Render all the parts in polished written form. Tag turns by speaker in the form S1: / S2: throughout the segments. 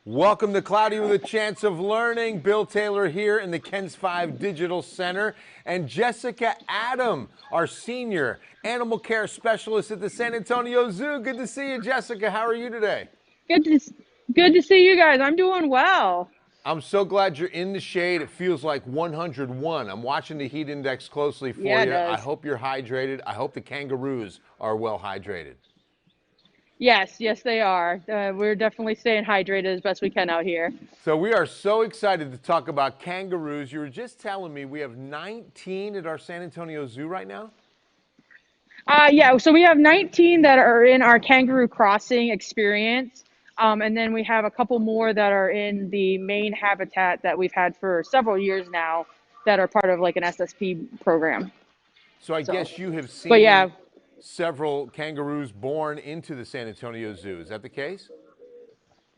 S1: Welcome to Cloudy with a Chance of Learning. Bill Taylor here in the KENS 5 Digital Center. And Jessica Adam, our senior animal care specialist at the San Antonio Zoo. Good to see you, Jessica. How are you today?
S2: Good to good to see you guys. I'm doing well.
S1: I'm so glad you're in the shade. It feels like 101. I'm watching the heat index closely for
S2: Yeah, it
S1: you. I
S2: does.
S1: hope you're hydrated. I hope the kangaroos are well hydrated.
S2: Yes, they are. We're definitely staying hydrated as best we can out here.
S1: So we are so excited to talk about kangaroos. You were just telling me we have 19 at our San Antonio Zoo right now?
S2: Yeah, so we have 19 that are in our kangaroo crossing experience. And then we have a couple more that are in the main habitat that we've had for several years now that are part of like an SSP program.
S1: So I
S2: So,
S1: guess you have
S2: but
S1: seen
S2: yeah,
S1: several kangaroos born into the San Antonio Zoo. Is that the case?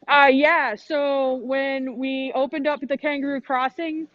S2: yeah. So when we opened up the kangaroo crossing,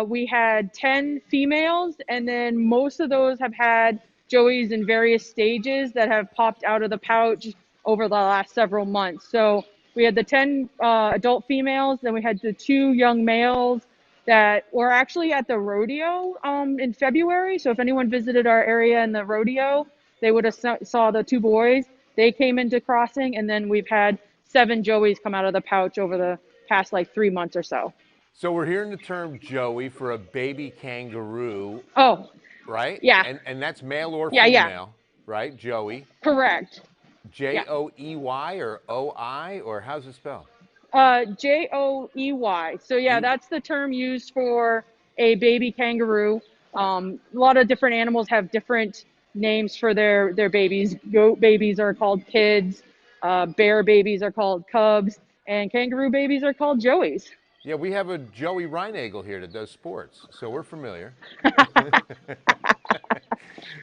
S2: we had 10 females, and then most of those have had joeys in various stages that have popped out of the pouch over the last several months. So we had the 10 adult females, then we had the two young males that were actually at the rodeo in February. So if anyone visited our area in the rodeo, they would have saw the two boys. They came into crossing, and then we've had 7 joeys come out of the pouch over the past like 3 months or so.
S1: So we're hearing the term joey for a baby kangaroo,
S2: Oh,
S1: right?
S2: yeah,
S1: And that's male or
S2: yeah,
S1: female, right? Joey.
S2: correct. Yeah.
S1: Joey or OI, or how's it spelled?
S2: Joey. So yeah,
S1: E.
S2: that's the term used for a baby kangaroo. A lot of different animals have different names for their babies. Goat babies are called kids. Bear babies are called cubs, and kangaroo babies are called joeys.
S1: Yeah, we have a Joey Reineagle here that does sports, so we're familiar.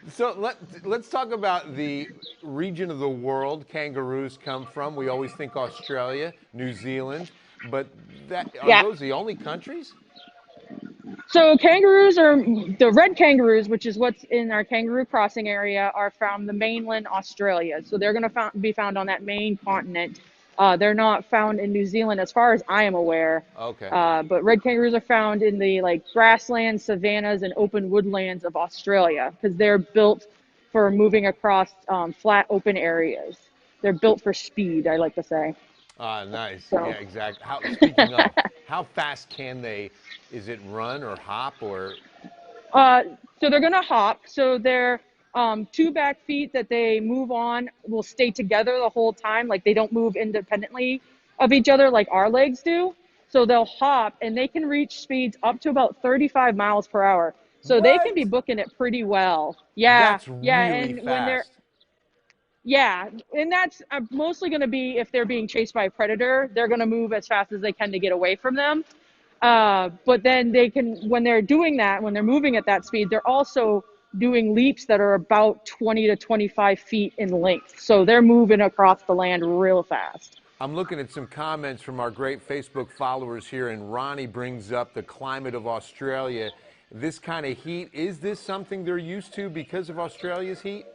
S1: So let's talk about the region of the world kangaroos come from. We always think Australia, New Zealand, but that are
S2: Yeah.
S1: those the only countries?
S2: So kangaroos are the red kangaroos, which is what's in our kangaroo crossing area, are from the mainland Australia. So they're going to be found on that main continent. They're not found in New Zealand, as far as I am aware.
S1: Okay.
S2: But red kangaroos are found in the like grasslands, savannas, and open woodlands of Australia because they're built for moving across flat, open areas. They're built for speed, I like to say.
S1: Ah, nice. Yeah,
S2: So.
S1: exactly. Speaking of, how fast can they? Is it run or hop or?
S2: Uh, so they're gonna hop. So their two back feet that they move on will stay together the whole time. Like they don't move independently of each other like our legs do. So they'll hop and they can reach speeds up to about 35 miles per hour. So they can be
S1: What?
S2: booking it pretty well.
S1: That's
S2: Yeah.
S1: really
S2: And when they're,
S1: fast.
S2: yeah, and that's mostly going to be if they're being chased by a predator, they're going to move as fast as they can to get away from them. But then they can, when they're doing that, when they're moving at that speed, they're also doing leaps that are about 20 to 25 feet in length. So they're moving across the land real fast.
S1: I'm looking at some comments from our great Facebook followers here, and Ronnie brings up the climate of Australia. This kind of heat, is this something they're used to because of Australia's heat?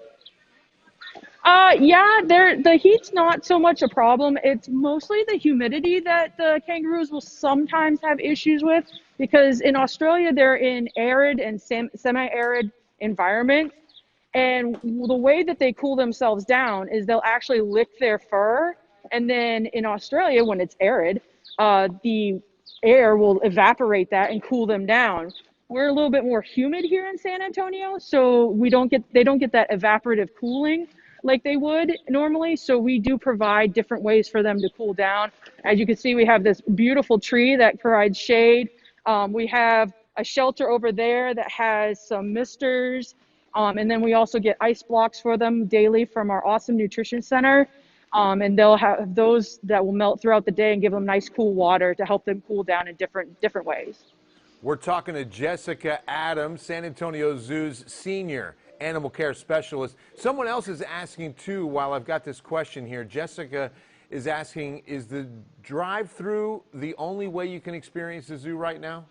S2: Yeah, the heat's not so much a problem. It's mostly the humidity that the kangaroos will sometimes have issues with because in Australia they're in arid and semi-arid environments. And the way that they cool themselves down is they'll actually lick their fur. And then in Australia, when it's arid, the air will evaporate that and cool them down. We're a little bit more humid here in San Antonio, so they don't get that evaporative cooling like they would normally. So we do provide different ways for them to cool down. As you can see, we have this beautiful tree that provides shade. We have a shelter over there that has some misters. And then we also get ice blocks for them daily from our awesome nutrition center. And they'll have those that will melt throughout the day and give them nice cool water to help them cool down in different ways.
S1: We're talking to Jessica Adams, San Antonio Zoo's senior animal care specialist. Someone else is asking too, while I've got this question here. Jessica is asking, is the drive-through the only way you can experience the zoo right now?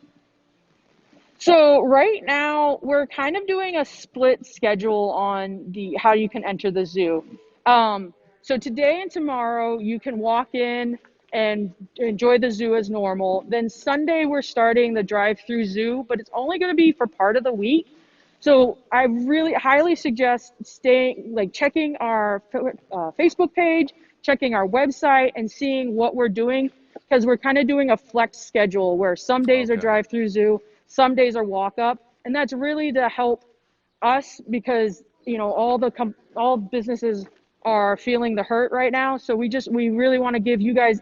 S2: So right now we're kind of doing a split schedule on the how you can enter the zoo. So today and tomorrow you can walk in and enjoy the zoo as normal. Then Sunday, we're starting the drive-through zoo, but it's only going to be for part of the week. So I really highly suggest checking our Facebook page, checking our website, and seeing what we're doing, because we're kind of doing a flex schedule where some days are
S1: Okay.
S2: drive-through zoo, some days are walk-up, and that's really to help us, because all businesses are feeling the hurt right now. So we really want to give you guys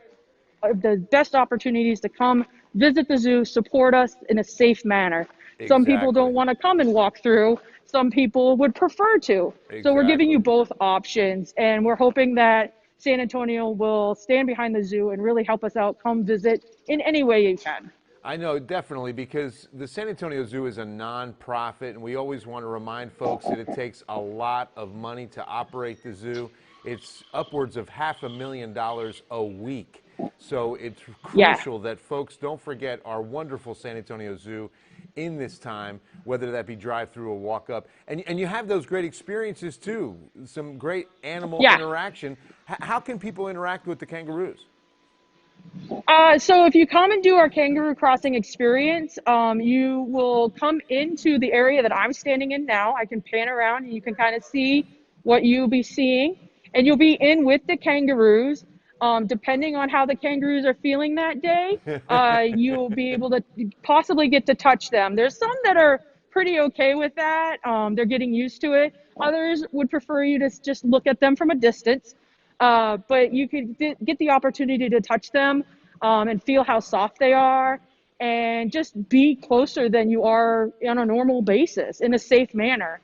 S2: the best opportunities to come visit the zoo, support us in a safe manner. Some people
S1: Exactly.
S2: don't want to come and walk through. Some people would prefer to. So we're giving you
S1: Exactly.
S2: both options, and we're hoping that San Antonio will stand behind the zoo and really help us out. Come visit in any way you can.
S1: I know, definitely, because the San Antonio Zoo is a nonprofit, and we always want to remind folks that it takes a lot of money to operate the zoo. It's upwards of $500,000 a week. So it's
S2: Yeah.
S1: crucial that folks don't forget our wonderful San Antonio Zoo in this time, whether that be drive-through or walk-up. And you have those great experiences, too, some great animal
S2: Yeah.
S1: interaction. How can people interact with the kangaroos?
S2: So if you come and do our kangaroo crossing experience, you will come into the area that I'm standing in now. I can pan around and you can kind of see what you'll be seeing. And you'll be in with the kangaroos. Depending on how the kangaroos are feeling that day, you'll be able to possibly get to touch them. There's some that are pretty okay with that. They're getting used to it. Others would prefer you to just look at them from a distance. But you could get the opportunity to touch them, and feel how soft they are, and just be closer than you are on a normal basis in a safe manner.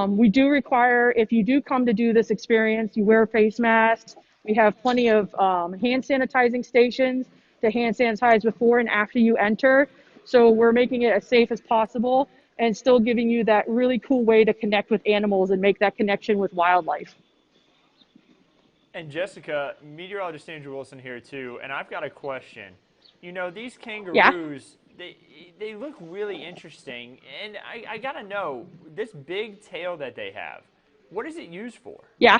S2: We do require, if you do come to do this experience, you wear face masks. We have plenty of hand sanitizing stations to hand sanitize before and after you enter. So we're making it as safe as possible and still giving you that really cool way to connect with animals and make that connection with wildlife.
S3: And Jessica, meteorologist Andrew Wilson here too, and I've got a question. You know, these
S2: Yeah.
S3: kangaroos, they look really interesting, and I gotta know, this big tail that they have, what is it used for?
S2: Yeah.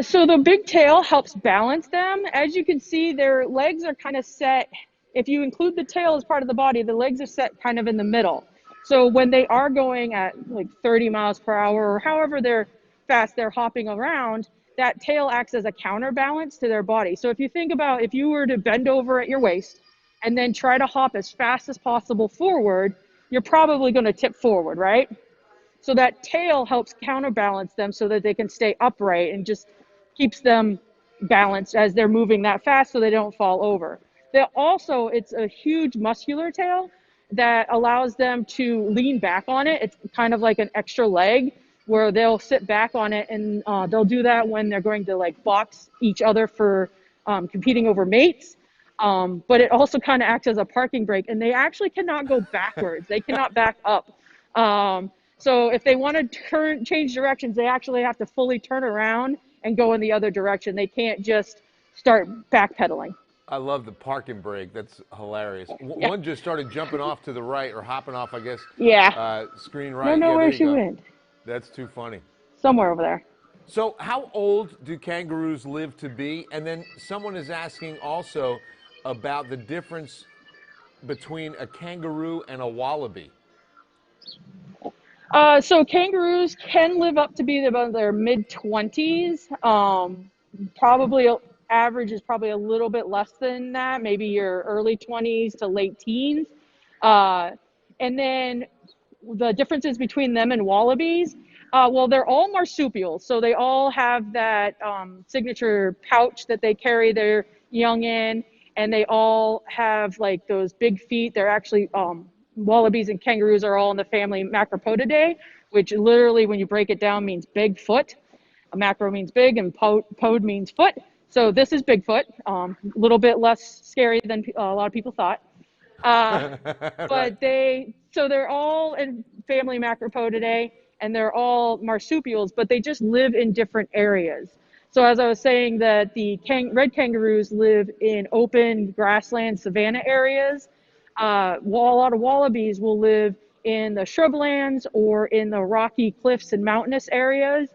S2: So the big tail helps balance them. As you can see, their legs are kind of set. If you include the tail as part of the body, the legs are set kind of in the middle. So when they are going at like 30 miles per hour or however fast they're hopping around, that tail acts as a counterbalance to their body. So if you think about, if you were to bend over at your waist and then try to hop as fast as possible forward, you're probably going to tip forward, right? So that tail helps counterbalance them so that they can stay upright and just keeps them balanced as they're moving that fast so they don't fall over. It's a huge muscular tail that allows them to lean back on it. It's kind of like an extra leg where they'll sit back on it, and they'll do that when they're going to like box each other for competing over mates. But it also kind of acts as a parking brake, and they actually cannot go backwards. They cannot back up. So if they want to change directions, they actually have to fully turn around and go in the other direction. They can't just start backpedaling.
S1: I love the parking brake. That's hilarious.
S2: Yeah.
S1: One just started jumping off to the right, or hopping off, I guess.
S2: Yeah.
S1: Screen
S2: I
S1: right.
S2: don't know
S1: Yeah,
S2: where
S1: there you
S2: she
S1: go.
S2: went.
S1: That's too funny.
S2: Somewhere over there.
S1: So how old do kangaroos live to be? And then someone is asking also about the difference between a kangaroo and a wallaby.
S2: So kangaroos can live up to be about their mid-20s. Probably average is probably a little bit less than that, maybe your early 20s to late teens. And then the differences between them and wallabies, well, they're all marsupials, so they all have that signature pouch that they carry their young in, and they all have like those big feet. They're actually wallabies and kangaroos are all in the family Macropodidae, which literally, when you break it down, means big foot. A macro means big, and pod means foot. So this is Bigfoot. A little bit less scary than a lot of people thought.
S1: Right.
S2: They're all in family Macropodidae, and they're all marsupials, but they just live in different areas. So as I was saying, that the red kangaroos live in open grassland savanna areas. A lot of wallabies will live in the shrublands or in the rocky cliffs and mountainous areas.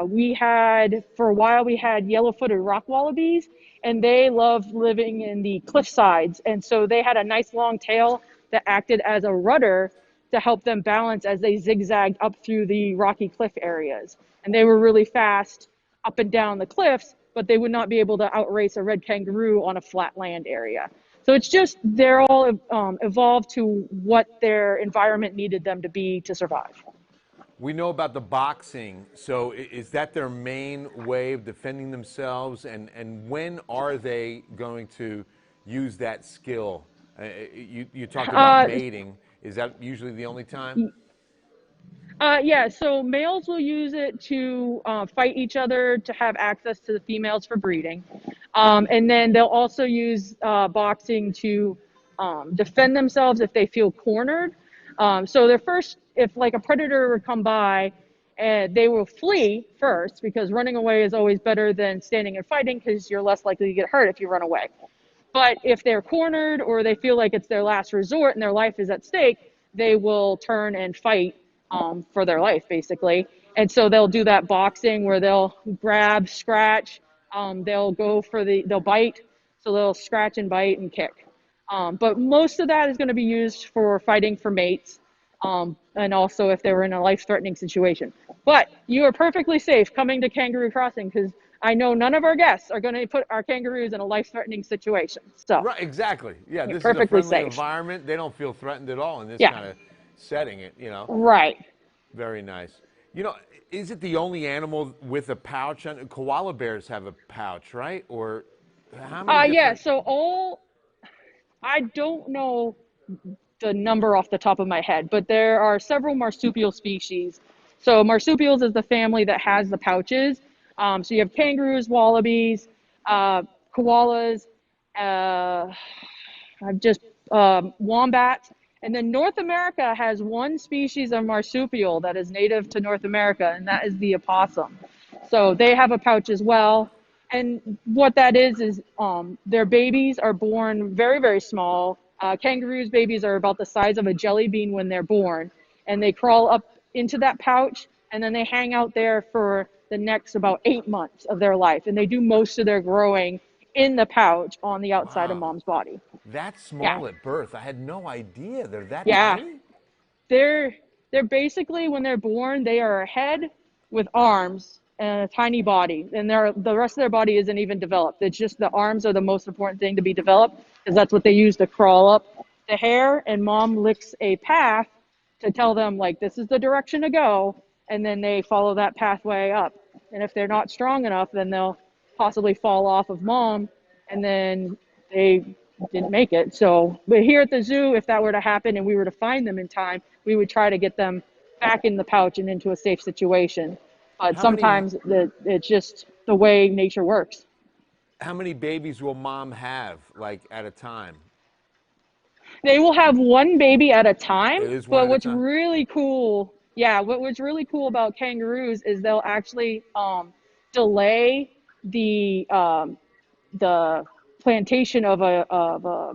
S2: We had, for a while, we had yellow-footed rock wallabies, and they loved living in the cliff sides. And so they had a nice long tail that acted as a rudder to help them balance as they zigzagged up through the rocky cliff areas. And they were really fast up and down the cliffs, but they would not be able to outrace a red kangaroo on a flat land area. So it's just, they're all evolved to what their environment needed them to be to survive.
S1: We know about the boxing. So is that their main way of defending themselves? And when are they going to use that skill? You talked about mating. Is that usually the only time?
S2: Yeah, so males will use it to fight each other to have access to the females for breeding. And then they'll also use boxing to defend themselves if they feel cornered. So they're first, if like a predator would come by, they will flee first because running away is always better than standing and fighting because you're less likely to get hurt if you run away. But if they're cornered or they feel like it's their last resort and their life is at stake, they will turn and fight for their life, basically. And so they'll do that boxing where they'll grab, scratch, they'll bite, so they'll scratch and bite and kick. But most of that is going to be used for fighting for mates, and also if they were in a life-threatening situation. But you are perfectly safe coming to Kangaroo Crossing because I know none of our guests are going to put our kangaroos in a life-threatening situation. So
S1: Right, exactly. Yeah, this is a
S2: perfectly
S1: friendly
S2: safe
S1: environment. They don't feel threatened at all in this
S2: Yeah.
S1: kind of setting.
S2: Right.
S1: Very nice. Is it the only animal with a pouch? Koala bears have a pouch, right? Or how many
S2: Yeah,
S1: different?
S2: so I don't know the number off the top of my head, but there are several marsupial species. So marsupials is the family that has the pouches. So you have kangaroos, wallabies, koalas, I've just wombats, and then North America has one species of marsupial that is native to North America, and that is the opossum. So they have a pouch as well. And what that is their babies are born very, very small. Kangaroos' babies are about the size of a jelly bean when they're born, and they crawl up into that pouch, and then they hang out there for the next about 8 months of their life, and they do most of their growing in the pouch on the outside of
S1: Wow,
S2: mom's body.
S1: that
S2: Yeah,
S1: small at birth. I had no idea they're that
S2: yeah.
S1: tiny.
S2: They're they're basically when they're born, they are a head with arms and a tiny body, and the rest of their body isn't even developed. It's just the arms are the most important thing to be developed because that's what they use to crawl up the hair. And mom licks a path to tell them like this is the direction to go, and then they follow that pathway up. And if they're not strong enough, then they'll possibly fall off of mom, and then they didn't make it. So, but here at the zoo, if that were to happen and we were to find them in time, we would try to get them back in the pouch and into a safe situation. But
S1: How many
S2: sometimes it's just the way nature works.
S1: how many babies will mom have like at a time?
S2: They will have one baby at a time,
S1: It is one
S2: but
S1: at a
S2: what's
S1: time.
S2: really cool, yeah, what's really cool about kangaroos is they'll actually delay the plantation of a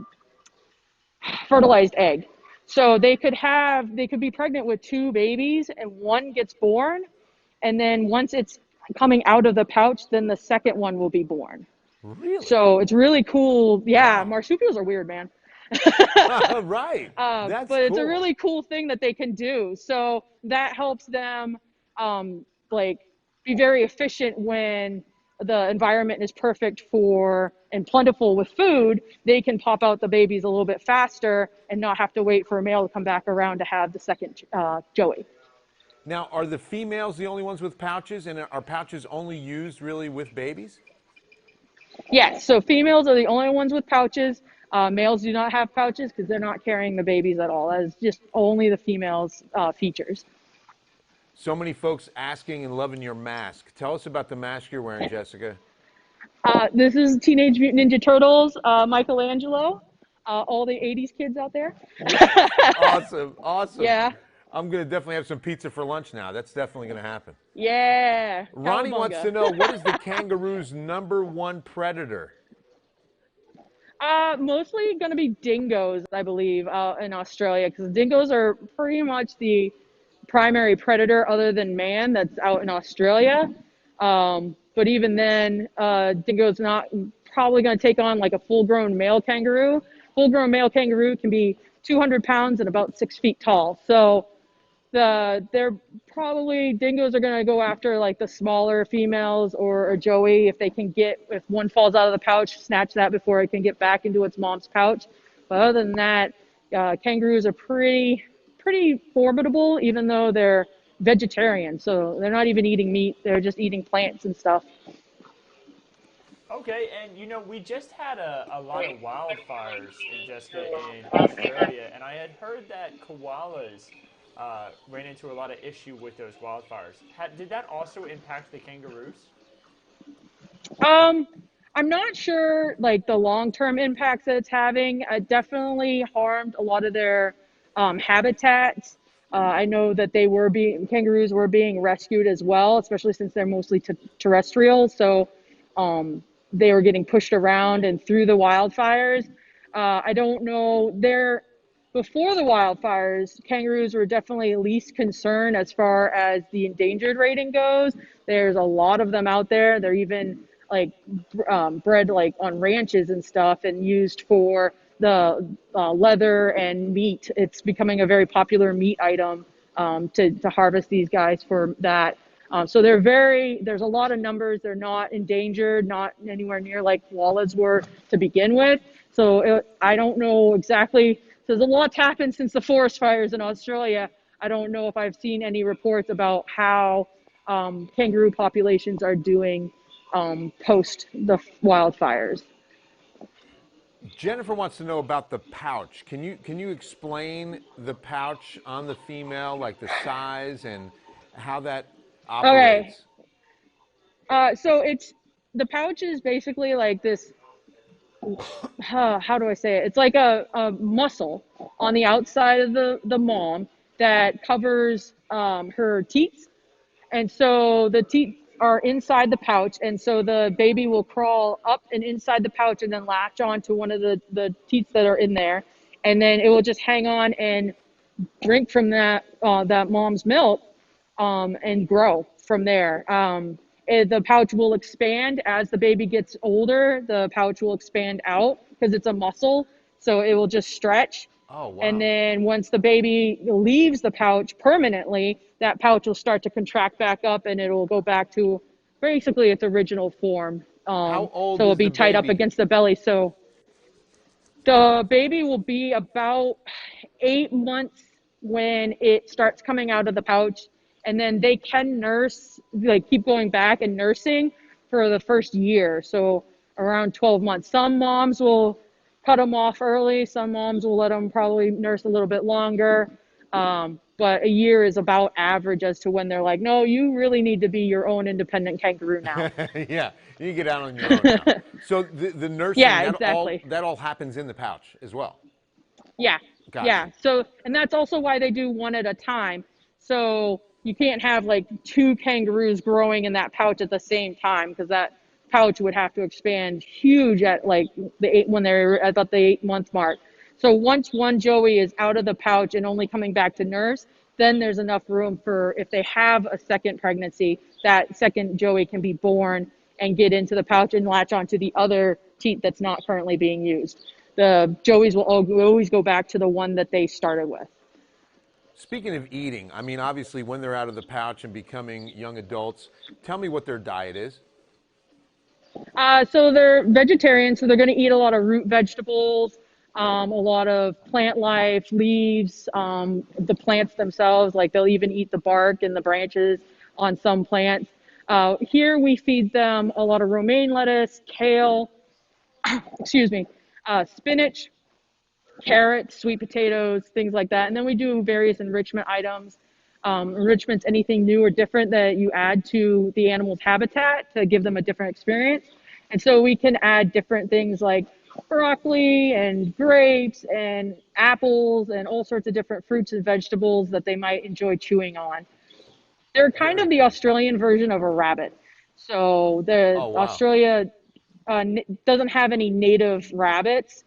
S2: fertilized egg. So they could be pregnant with two babies and one gets born, and then once it's coming out of the pouch, then the second one will be born.
S1: Really?
S2: So it's really cool. Yeah,
S1: Wow.
S2: marsupials are weird, man.
S1: Right. That's
S2: But it's a
S1: cool.
S2: really cool thing that they can do. So that helps them like be very efficient when the environment is perfect for and plentiful with food. They can pop out the babies a little bit faster and not have to wait for a male to come back around to have the second joey.
S1: Now, are the females the only ones with pouches, and are pouches only used really with babies?
S2: Yes, so females are the only ones with pouches. Males do not have pouches because they're not carrying the babies at all. That is just only the females' features.
S1: So many folks asking and loving your mask. Tell us about the mask you're wearing, Jessica.
S2: This is Teenage Mutant Ninja Turtles, Michelangelo, all the 80s kids out there.
S1: Awesome, awesome.
S2: Yeah,
S1: I'm going to definitely have some pizza for lunch now. That's definitely going to happen.
S2: yeah,
S1: Ronnie wants to
S2: cowabunga.
S1: know, what is the kangaroo's #1 predator?
S2: Mostly going to be dingoes, I believe, in Australia, because dingoes are pretty much the primary predator other than man that's out in Australia. But even then, dingo's not probably going to take on like a full-grown male kangaroo. Full-grown male kangaroo can be 200 pounds and about 6 feet tall. So they're probably, dingoes are going to go after like the smaller females or a joey if they can get, if one falls out of the pouch, snatch that before it can get back into its mom's pouch. But other than that, kangaroos are pretty formidable, even though they're vegetarian. So they're not even eating meat, they're just eating plants and stuff.
S3: Okay, and you know, we just had a lot of wildfires in Jessica in Australia, and I had heard that koalas ran into a lot of issue with those wildfires. Did that also impact the kangaroos?
S2: I'm not sure like the long-term impacts that it's having. It definitely harmed a lot of their habitats. I know that kangaroos were being rescued as well, especially since they're mostly terrestrial. So they were getting pushed around and through the wildfires. I don't know. Before the wildfires, kangaroos were definitely least concerned as far as the endangered rating goes. There's a lot of them out there. They're even like bred like on ranches and stuff and used for the leather and meat. It's becoming a very popular meat item to harvest these guys for that. So there's a lot of numbers. They're not endangered, not anywhere near like koalas were to begin with. So I don't know exactly. So there's a lot's happened since the forest fires in Australia. I don't know if I've seen any reports about how kangaroo populations are doing post the wildfires.
S1: Jennifer wants to know about the pouch. Can you explain the pouch on the female, like the size and how that operates?
S2: Okay. So the pouch is basically like this. How do I say it? It's like a muscle on the outside of the mom that covers her teats. And so the teats are inside the pouch. And so the baby will crawl up and inside the pouch and then latch on to one of the teats that are in there. And then it will just hang on and drink from that mom's milk and grow from there. The pouch will expand as the baby gets older. The pouch will expand out because it's a muscle. So it will just stretch.
S1: Oh, wow.
S2: And then once the baby leaves the pouch permanently, that pouch will start to contract back up and it'll go back to basically its original form.
S1: How old
S2: so it'll
S1: is
S2: be
S1: the
S2: tied up
S1: baby?
S2: against the belly. So the baby will be about 8 months when it starts coming out of the pouch. And then they can nurse, like keep going back and nursing for the first year. So around 12 months. Some moms will cut them off early. Some moms will let them probably nurse a little bit longer. But a year is about average as to when they're like, no, you really need to be your own independent kangaroo now.
S1: Yeah, you get out on your own now. So the nursing,
S2: Yeah, exactly.
S1: that all happens in the pouch as well.
S2: Yeah.
S1: Gotcha.
S2: Yeah. So, and that's also why they do one at a time. So you can't have like 2 kangaroos growing in that pouch at the same time because that pouch would have to expand huge at like when they're at about the 8-month mark. So once one joey is out of the pouch and only coming back to nurse, then there's enough room for, if they have a second pregnancy, that second joey can be born and get into the pouch and latch onto the other teat that's not currently being used. The joeys will always go back to the one that they started with.
S1: Speaking of eating, I mean, obviously when they're out of the pouch and becoming young adults, tell me what their diet is.
S2: So they're vegetarian, so they're going to eat a lot of root vegetables, a lot of plant life, leaves, the plants themselves, like they'll even eat the bark and the branches on some plants. Here we feed them a lot of romaine lettuce, kale, excuse me, spinach, carrots, sweet potatoes, things like that. And then we do various enrichment items. Enrichment's anything new or different that you add to the animal's habitat to give them a different experience. And so we can add different things like broccoli and grapes and apples and all sorts of different fruits and vegetables that they might enjoy chewing on. They're kind of the Australian version of a rabbit. So
S1: Oh, wow.
S2: Australia doesn't have any native rabbits.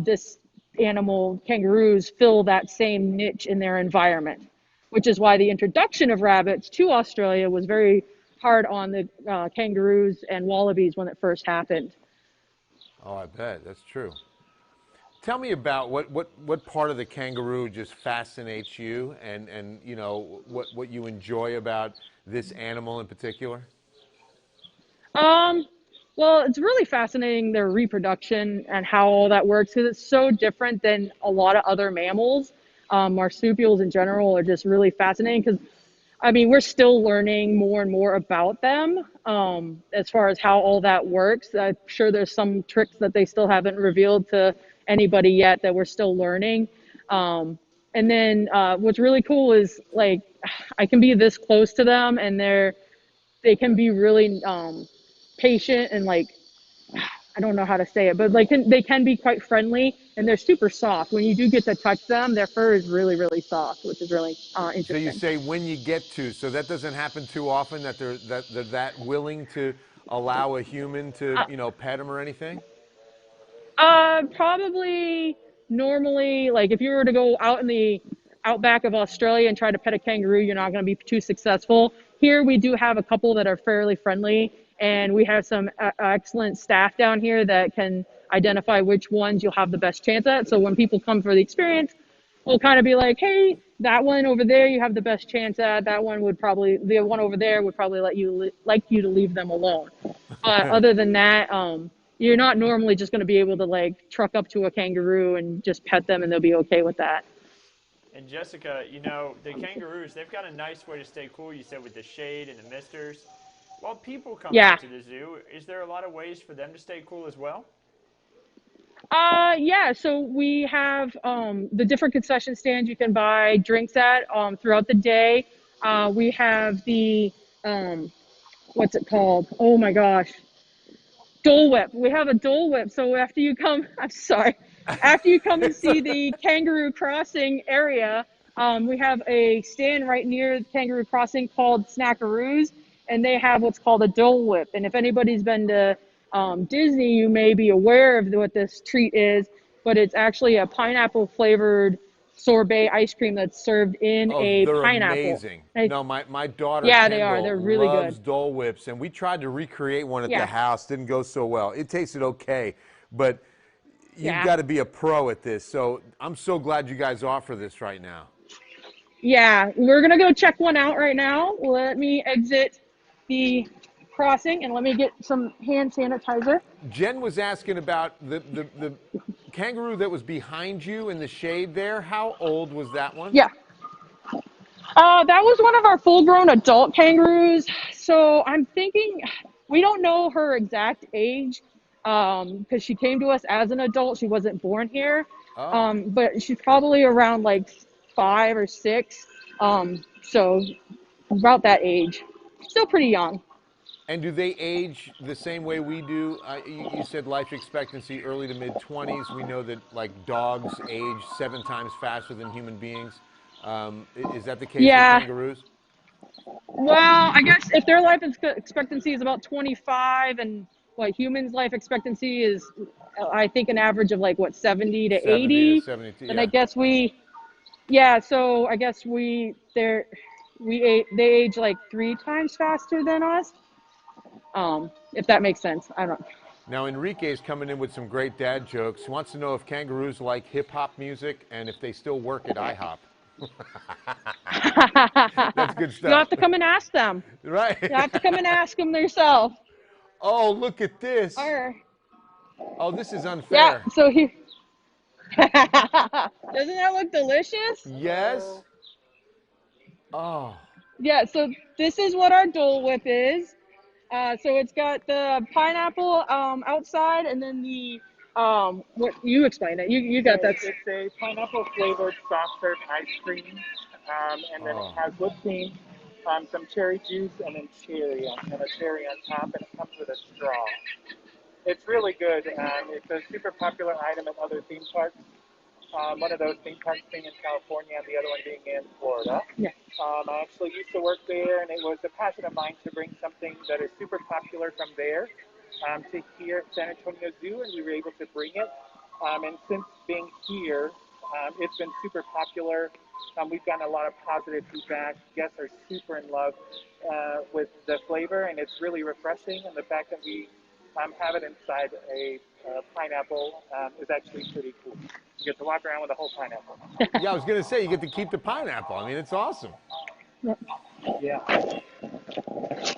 S2: This kangaroos fill that same niche in their environment. which is why the introduction of rabbits to Australia was very hard on the kangaroos and wallabies when it first happened.
S1: Oh, I bet that's true. Tell me about what part of the kangaroo just fascinates you, and you know what you enjoy about this animal in particular.
S2: Um, well, it's really fascinating their reproduction and how all that works because it's so different than a lot of other mammals. Marsupials in general are just really fascinating because, I mean, we're still learning more and more about them as far as how all that works. I'm sure there's some tricks that they still haven't revealed to anybody yet that we're still learning. And then what's really cool is like I can be this close to them and they can be really patient and like I don't know how to say it, but like they can be quite friendly and they're super soft. When you do get to touch them, their fur is really really soft, which is really
S1: So you
S2: interesting.
S1: say when you get to, so that doesn't happen too often that they're that willing to allow a human to pet them or anything.
S2: Probably normally, like if you were to go out in the outback of Australia and try to pet a kangaroo, you're not going to be too successful. Here, we do have a couple that are fairly friendly, and we have some excellent staff down here that can identify which ones you'll have the best chance at. So when people come for the experience, we'll kind of be like, hey, that one over there you have the best chance at. That one would probably, the one over there would probably like you to leave them alone. But other than that, you're not normally just going to be able to like truck up to a kangaroo and just pet them and they'll be okay with that.
S3: And Jessica, you know, the kangaroos, they've got a nice way to stay cool, you said, with the shade and the misters. While people come
S2: Yeah.
S3: out to the zoo, is there a lot of ways for them to stay cool as well?
S2: Yeah, so we have the different concession stands you can buy drinks at throughout the day. We have the what's it called? Oh my gosh. Dole Whip. We have a Dole Whip. So after you come, I'm sorry, after you come and see the Kangaroo Crossing area, we have a stand right near the Kangaroo Crossing called Snackaroos, and they have what's called a Dole Whip. And if anybody's been to Disney, you may be aware of what this treat is, but it's actually a pineapple flavored sorbet ice cream that's served in
S1: Oh,
S2: a
S1: they're
S2: pineapple.
S1: amazing.
S2: And
S1: No, my daughter
S2: yeah, they are.
S1: Kendall
S2: They're really
S1: loves
S2: good.
S1: Dole Whips, and we tried to recreate one at the
S2: Yeah,
S1: house. Didn't go so well. It tasted okay, but you've
S2: yeah.
S1: got to be a pro at this. So I'm so glad you guys offer this right now.
S2: Yeah, we're gonna go check one out right now. Let me exit the crossing and let me get some hand sanitizer.
S1: Jen was asking about the kangaroo that was behind you in the shade there. How old was that one?
S2: Yeah, that was one of our full-grown adult kangaroos. So I'm thinking we don't know her exact age because she came to us as an adult. She wasn't born here,
S1: Oh.
S2: but she's probably around like 5 or 6. So about that age, still pretty young.
S1: And do they age the same way we do? You said life expectancy early to mid 20s. We know that like dogs age 7 times faster than human beings. Is that the case with
S2: Yeah,
S1: kangaroos?
S2: well, I guess if their life expectancy is about 25 and what humans' life expectancy is, I think an average of like what 70 to
S1: 70 to
S2: 80,
S1: 72.
S2: then I
S1: Yeah.
S2: guess yeah. So I guess they age like 3 times faster than us. If that makes sense. I don't.
S1: Now Enrique's coming in with some great dad jokes. He wants to know if kangaroos like hip hop music and if they still work at IHOP. That's good
S2: You'll
S1: stuff.
S2: have to come and ask them.
S1: Right.
S2: You have to come and ask them yourself.
S1: Oh, look at this.
S2: Or
S1: Oh, this is
S2: yeah.
S1: unfair.
S2: So he. Doesn't that look delicious?
S1: Yes. Oh.
S2: Yeah, so this is what our Dole Whip is. So it's got the pineapple outside, and then the what you explain it. You got that.
S4: It's a pineapple flavored soft serve ice cream, and then it
S1: Oh.
S4: has whipped cream, some cherry juice, and then and a cherry on top, and it comes with a straw. It's really good. It's a super popular item at other theme parks. One of those theme parks being in California, and the other one being in Florida.
S2: Yeah.
S4: I actually used to work there, and it was a passion of mine to bring something that is super popular from there to here at San Antonio Zoo, and we were able to bring it. And since being here, it's been super popular. We've gotten a lot of positive feedback. Guests are super in love with the flavor, and it's really refreshing. And the fact that we have it inside a pineapple is actually pretty cool. You get to walk around with a whole pineapple.
S1: Yeah, I was going to say, you get to keep the pineapple. I mean, it's awesome.
S4: Yeah.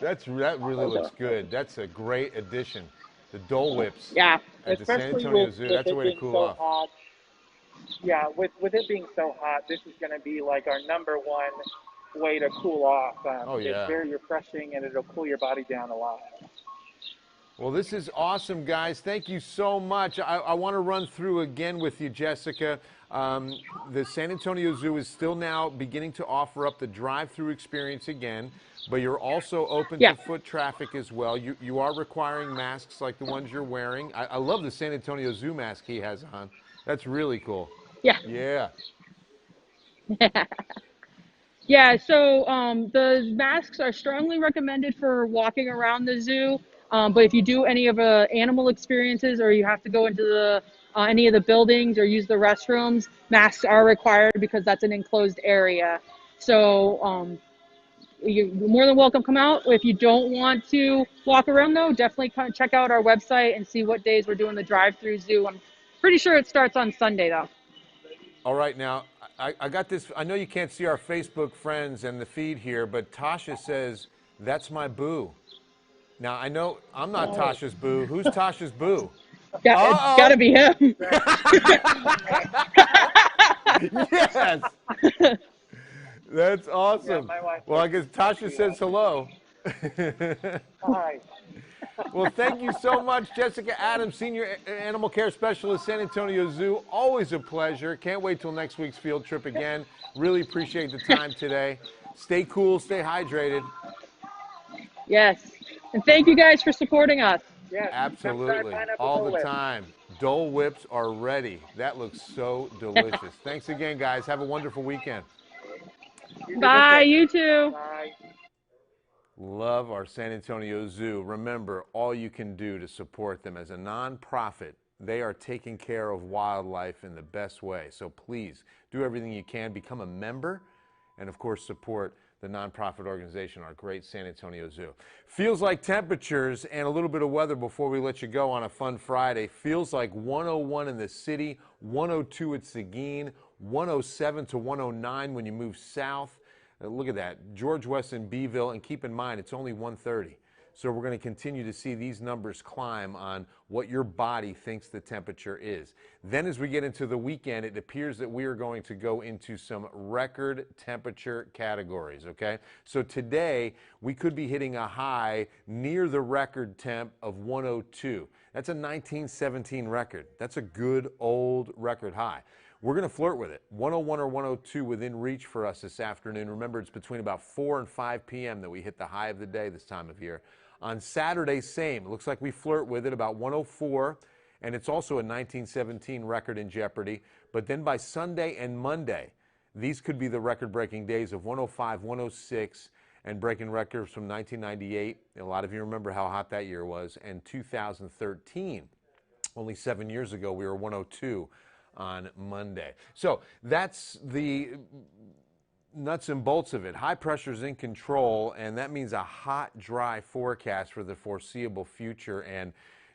S1: That really looks good. That's a great addition. The Dole Whips
S2: Yeah.
S1: at the San
S4: Especially
S1: Antonio
S4: with
S1: Zoo. That's a way to
S4: being
S1: cool
S4: so
S1: off.
S4: hot. Yeah, with it being so hot, this is going to be like our number one way to cool off.
S1: Oh, yeah.
S4: It's very refreshing, and it'll cool your body down a lot.
S1: Well, this is awesome, guys. Thank you so much. I want to run through again with you, Jessica. The San Antonio Zoo is still now beginning to offer up the drive-through experience again, but you're also open to foot traffic as well. You are requiring masks like the ones you're wearing. I love the San Antonio Zoo mask he has on. That's really cool.
S2: Yeah.
S1: Yeah.
S2: Yeah, so the masks are strongly recommended for walking around the zoo. But if you do any of animal experiences, or you have to go into the any of the buildings or use the restrooms, masks are required because that's an enclosed area. So you're more than welcome to come out. If you don't want to walk around, though, definitely come check out our website and see what days we're doing the drive-through zoo. I'm pretty sure it starts on Sunday, though.
S1: All right, now, I got this. I know you can't see our Facebook friends and the feed here, but Tasha says, that's my boo. Now, I know I'm not Tasha's boo. Who's Tasha's boo?
S2: Yeah, it's got to be him.
S1: Yes. That's awesome.
S4: Yeah,
S1: well, I guess Tasha says hello.
S4: Hi.
S1: Well, thank you so much, Jessica Adams, Senior Animal Care Specialist, San Antonio Zoo. Always a pleasure. Can't wait till next week's field trip again. Really appreciate the time today. Stay cool, stay hydrated.
S2: Yes. And thank you guys for supporting us.
S4: Yes,
S1: Absolutely. All the time. Dole Whips are ready. That looks so delicious. Thanks again, guys. Have a wonderful weekend.
S2: Bye, you too.
S4: Bye.
S1: Love our San Antonio Zoo. Remember, all you can do to support them as a nonprofit. They are taking care of wildlife in the best way. So please do everything you can. Become a member and, of course, support the nonprofit organization, our great San Antonio Zoo. Feels like temperatures and a little bit of weather before we let you go on a fun Friday. Feels like 101 in the city, 102 at Seguin, 107 to 109 when you move south. Look at that, George Weston, Beeville, and keep in mind it's only 1:30. So we're going to continue to see these numbers climb on what your body thinks the temperature is. Then as we get into the weekend, it appears that we are going to go into some record temperature categories, okay? So today, we could be hitting a high near the record temp of 102. That's a 1917 record. That's a good old record high. We're going to flirt with it. 101 or 102 within reach for us this afternoon. Remember, it's between about 4 and 5 p.m. that we hit the high of the day this time of year. On Saturday, same. It looks like we flirt with it about 104, and it's also a 1917 record in jeopardy. But then by Sunday and Monday, these could be the record-breaking days of 105, 106, and breaking records from 1998. A lot of you remember how hot that year was, and 2013. Only 7 years ago, we were 102 on Monday. So that's the nuts and bolts of it. High pressure is in control, and that means a hot, dry forecast for the foreseeable future, and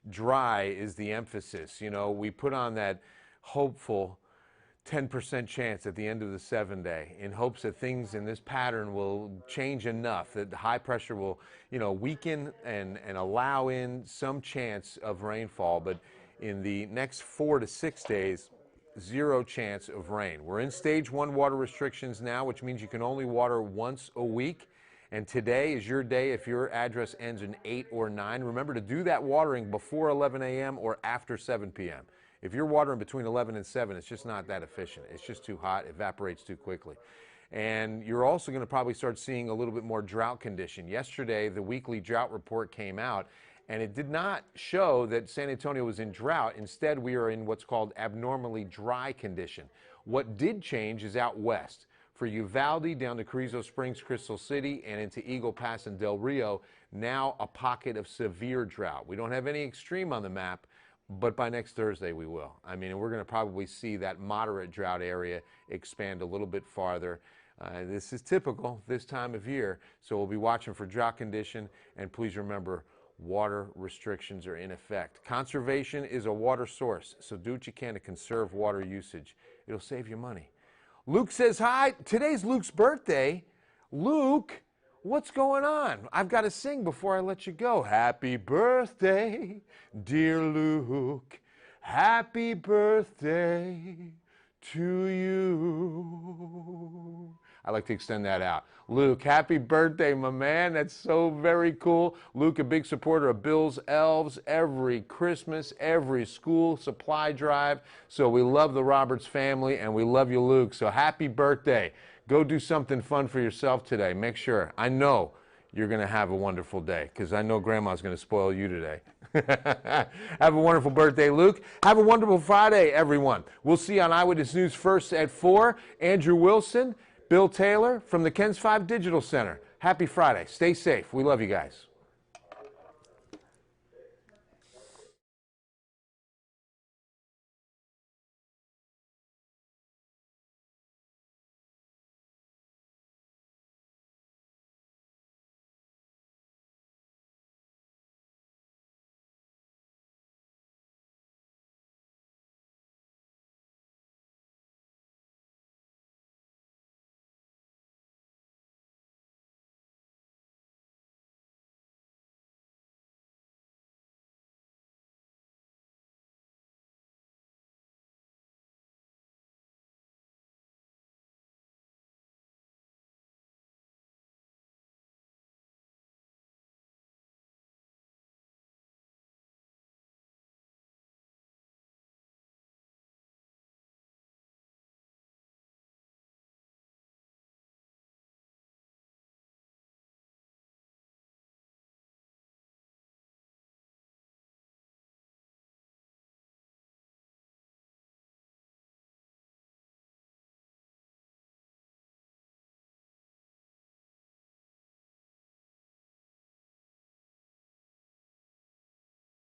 S1: dry is the emphasis. You know, we put on that hopeful 10% chance at the end of the 7-day in hopes that things in this pattern will change enough that the high pressure will, you know, weaken and allow in some chance of rainfall. But in the next 4 to 6 days, zero chance of rain. We're in stage 1 water restrictions now, which means you can only water once a week. And today is your day if your address ends in 8 or 9. Remember to do that watering before 11 a.m. or after 7 p.m. If you're watering between 11 and 7, it's just not that efficient. It's just too hot, evaporates too quickly. And you're also going to probably start seeing a little bit more drought condition. Yesterday, the weekly drought report came out, and it did not show that San Antonio was in drought. Instead, we are in what's called abnormally dry condition. What did change is out west. For Uvalde down to Carrizo Springs, Crystal City, and into Eagle Pass and Del Rio, now a pocket of severe drought. We don't have any extreme on the map, but by next Thursday we will. I mean, we're going to probably see that moderate drought area expand a little bit farther. This is typical this time of year, so we'll be watching for drought condition, and please remember, water restrictions are in effect. Conservation is a water source, so do what you can to conserve water usage. It'll save you money. Luke says hi. Today's Luke's birthday. Luke, what's going on? I've got to sing before I let you go. Happy birthday, dear Luke. Happy birthday to you. I like to extend that out. Luke, happy birthday, my man. That's so very cool. Luke, a big supporter of Bill's Elves every Christmas, every school supply drive. So we love the Roberts family, and we love you, Luke. So happy birthday. Go do something fun for yourself today. Make sure. I know you're going to have a wonderful day, because I know Grandma's going to spoil you today. Have a wonderful birthday, Luke. Have a wonderful Friday, everyone. We'll see you on Eyewitness News First at 4. Andrew Wilson, Bill Taylor from the KENS 5 Digital Center. Happy Friday. Stay safe. We love you guys.